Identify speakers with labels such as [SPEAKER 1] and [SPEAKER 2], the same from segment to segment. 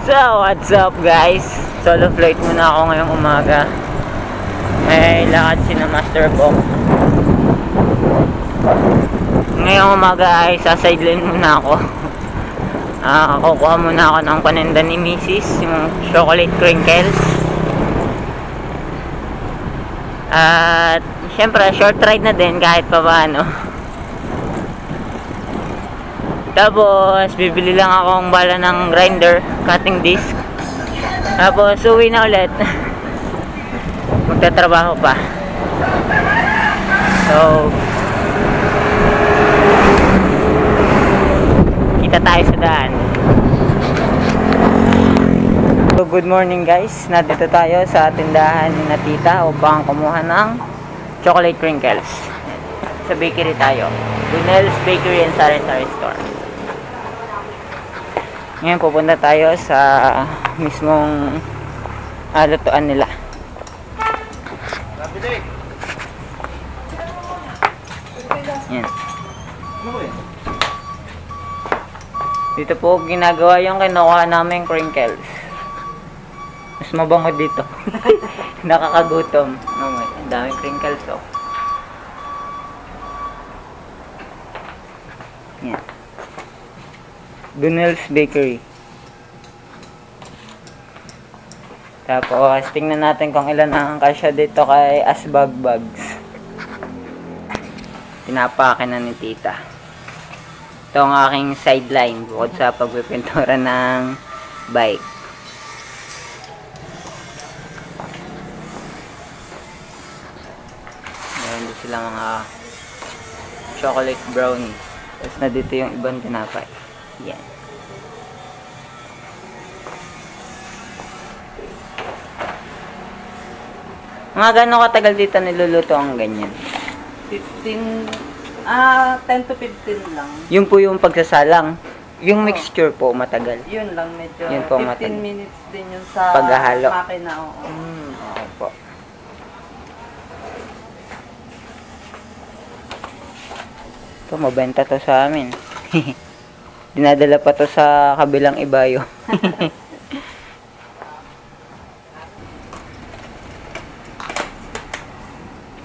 [SPEAKER 1] So, what's up guys? Solo flight muna ako ngayong umaga. May lakad si na Master Bong. Ngayong umaga ay sa-sideline muna ako. Kukuha muna ako ng paninda ni Mrs. Yung chocolate crinkles. At syempre short ride na din kahit pa paano. Tapos bibili lang akong bala ng grinder, cutting disc. Tapos uwi na ulit. Magtatrabaho pa. So kita tayo sa daan. So good morning guys. Nandito tayo sa tindahan ni na tita upang kumuha ng chocolate crinkles. Sa bakery tayo. Brunel's Bakery and Sari-Sari Store. Ngayon pupunta tayo sa mismong lutuan nila. Yan. Dito po ginagawa yung kinuha namin crinkles. Mas mabango dito. Nakakagutom. Ang daming crinkles oh. Yan. Brunel's Bakery. Tapos tingnan natin kung ilan ang kasya dito kay Asbag Bags. Pinapakin na ni tita. Ito ang aking sideline bukod sa pagpipintura ng bike. Meron din sila mga chocolate brownie. Tapos na dito yung ibang tinapay. Yan. Mga gano'ng katagal dito niluluto ang ganyan?
[SPEAKER 2] 10 to 15 lang.
[SPEAKER 1] Yun po yung pagsasalang. Yung mixture po matagal.
[SPEAKER 2] Yun lang medyo.
[SPEAKER 1] Yun po
[SPEAKER 2] 15
[SPEAKER 1] matagal.
[SPEAKER 2] minutes din yun sa
[SPEAKER 1] paghahalo.
[SPEAKER 2] makina. Oo.
[SPEAKER 1] Okay po. Ito, mabenta to sa amin. Dinadala pa to sa kabilang ibayo.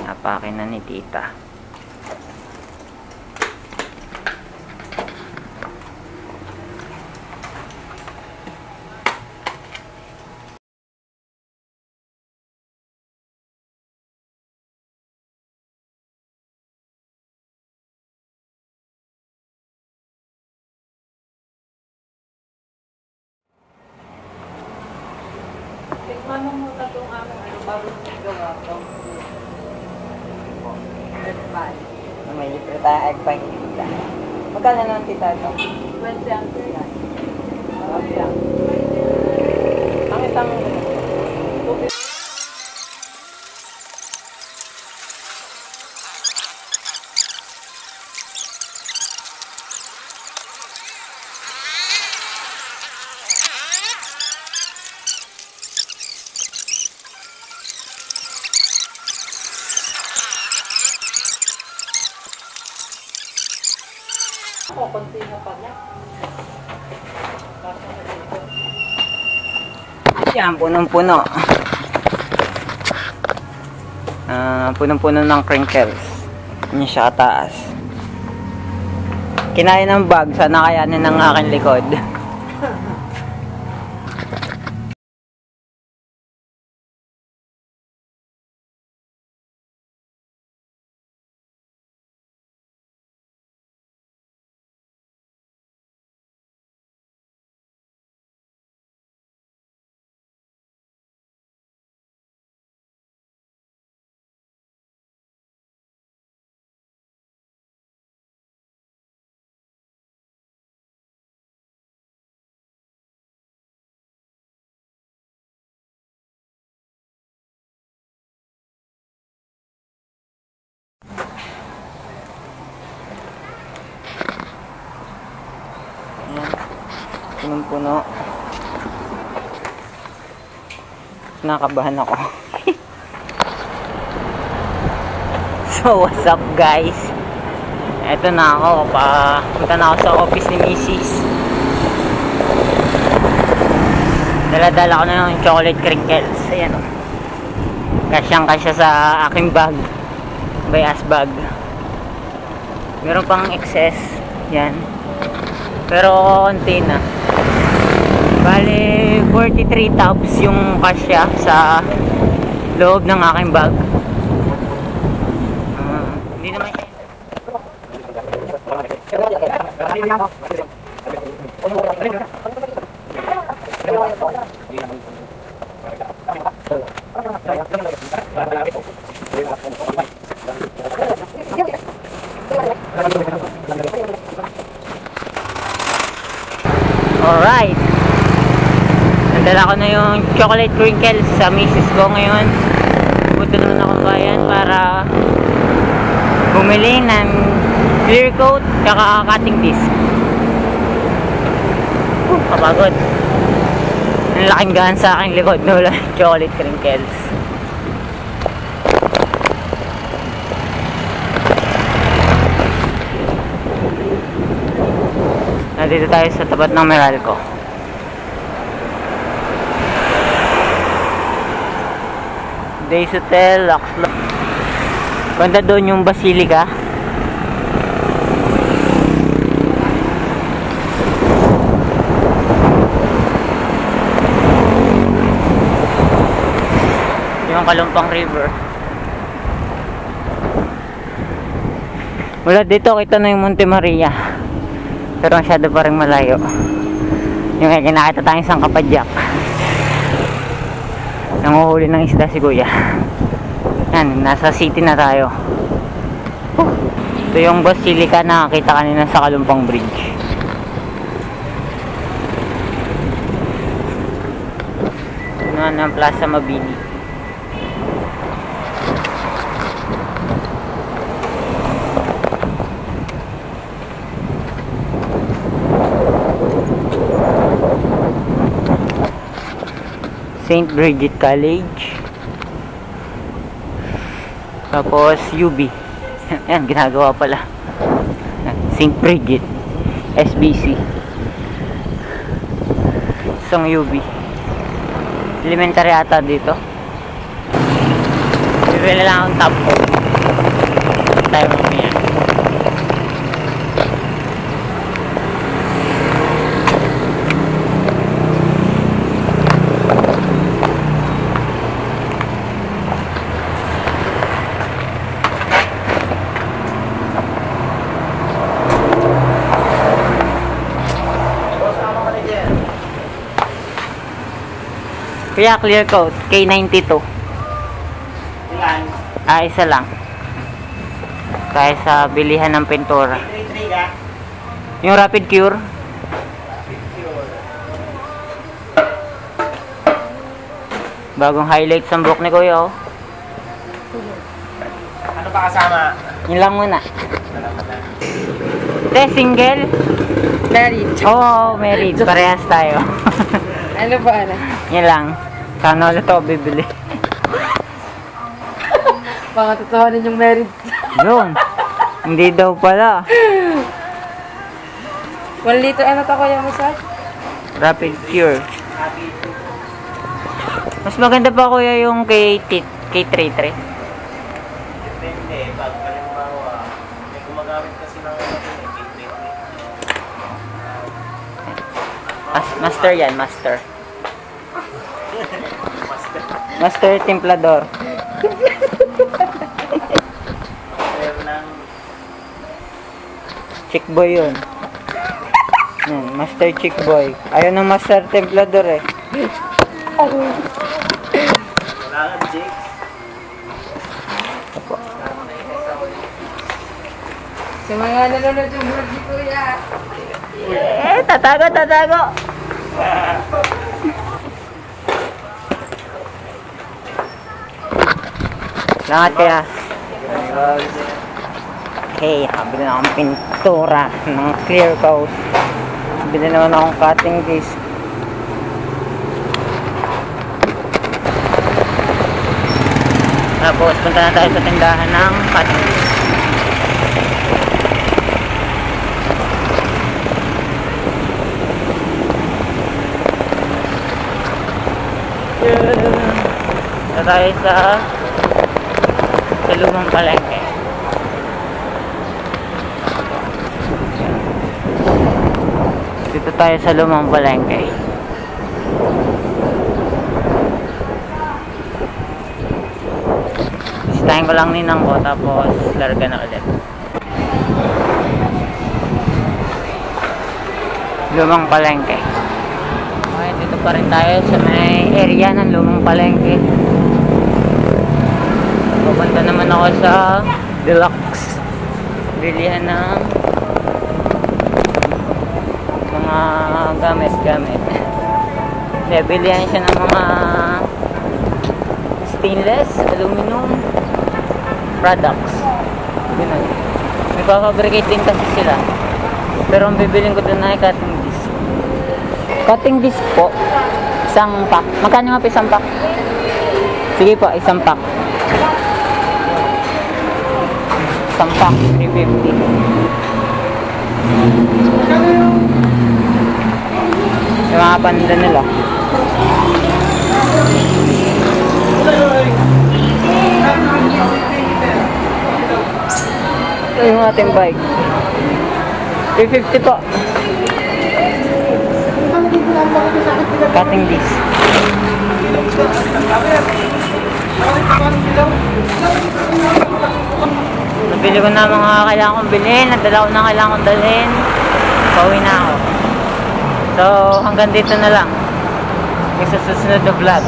[SPEAKER 1] Napakin na ni tita.
[SPEAKER 2] Tikman mo muna itong aming bago gawa ko. Egg pie.
[SPEAKER 1] May libre tayo egg pie ni tita. Magkano naman tita ito?
[SPEAKER 2] 20 ang yan. Yan.
[SPEAKER 1] Ang isang...
[SPEAKER 2] Konti na pa niya.
[SPEAKER 1] Yan, punong-puno. Punong-puno ng crinkles. Yan siya kataas. Kinaya ng bag, sana kayanin ng aking likod. Punong-puno. Nakabahan ako. So, what's up guys? Eto na ako, punta na ako sa office ni Mrs. Dala-dala ko na yung chocolate crinkles. Ayan o. Kasyang-kasya sa aking bag. Bayas bag. Meron pang excess. Yan. Pero konti na. Bale, 43 tabs yung kasya sa loob ng aking bag. Hindi naman siya. Alright. Nandala ko na yung chocolate crinkles sa misis ko ngayon. Punta naman ako bayan para bumili ng clear coat kaka cutting disc. Kapagod. Ang laking gaan sa aking likod no, chocolate crinkles. Nandito tayo sa tapat ng Meralco. Days Hotel, Luxlow. Banda doon yung Basilica. Yung Kalumpang River. Mula dito kita na yung Monte Maria. Pero masyado pa rin malayo. Yung kinakita tayong isang kapadyak. Nanguhuli ng isda si Kuya. Yan, nasa city na tayo. Ito yung Basilica na nakakita kanina sa Kalumpang Bridge. Ito na ang Plaza Mabini. St. Bridget College. Tapos UB. Yan, ginagawa pala. St. Bridget SBC. Isang UB. Elementary ata dito. Bibili lang ang top ko. Tayo mamaya. Kaya clear coat, K92.
[SPEAKER 3] Ilan?
[SPEAKER 1] Isa lang. Kaya sa bilihan ng pintura.
[SPEAKER 3] 3-3 ka?
[SPEAKER 1] Yung Rapid Cure. Bagong highlights ang buhok ni Kuya, oh.
[SPEAKER 3] Ano pa kasama?
[SPEAKER 1] Yun lang muna. Te, single?
[SPEAKER 2] Married.
[SPEAKER 1] Oo, married. Parehas tayo.
[SPEAKER 2] Ano ba, ano?
[SPEAKER 1] Yan lang. Sana ulit ako bibili.
[SPEAKER 2] Mga totohanin yung married.
[SPEAKER 1] Yun. Hindi daw pala.
[SPEAKER 2] 1 liter ano to kuya massage?
[SPEAKER 1] Rapid Cure. Mas maganda pa kuya yung K33.
[SPEAKER 3] Depende. Pag halimbawa, may gumagamit kasi ng
[SPEAKER 1] Master yan, master. Master Templador. Chick boy yun. Yan, Master Chick boy. Ayaw ng Master Templador eh.
[SPEAKER 3] Wala kang Jake.
[SPEAKER 2] Sa mga nanonood yung vlog ni kuya.
[SPEAKER 1] Tatago, tatago. Salamat kaya. Okay, habili na akong pintura ng clear coat. Bili naman akong cutting disc. Tapos punta na tayo sa tindahan ng cutting disc. Ito tayo sa lumang palengke. Dito tayo sa lumang palengke. Bisitahin ko lang ninang ko tapos larga na ulit. Lumang palengke. Okay, dito pa rin tayo sa may area ng lumang palengke. Pupunta naman ako sa Deluxe. Bilihan ng mga gamit-gamit. Hindi, bilihan siya ng mga stainless, aluminum products. Ganun. May papabricate din kasi sila. Pero ang bibiling ko doon ay cutting disc. Cutting disc po, isang pack. Magkano nga po isang pack? Sige po, isang pack. Isang pack, 350. Yung mga panda nila. Ito yung ating bike. 350 po. Cutting disc. Nabili ko na mga kailangan kong bilhin. Nadala ko na kailangan kong dalhin. Pauwi na ako. So hanggang dito na lang. Sa susunod na vlog.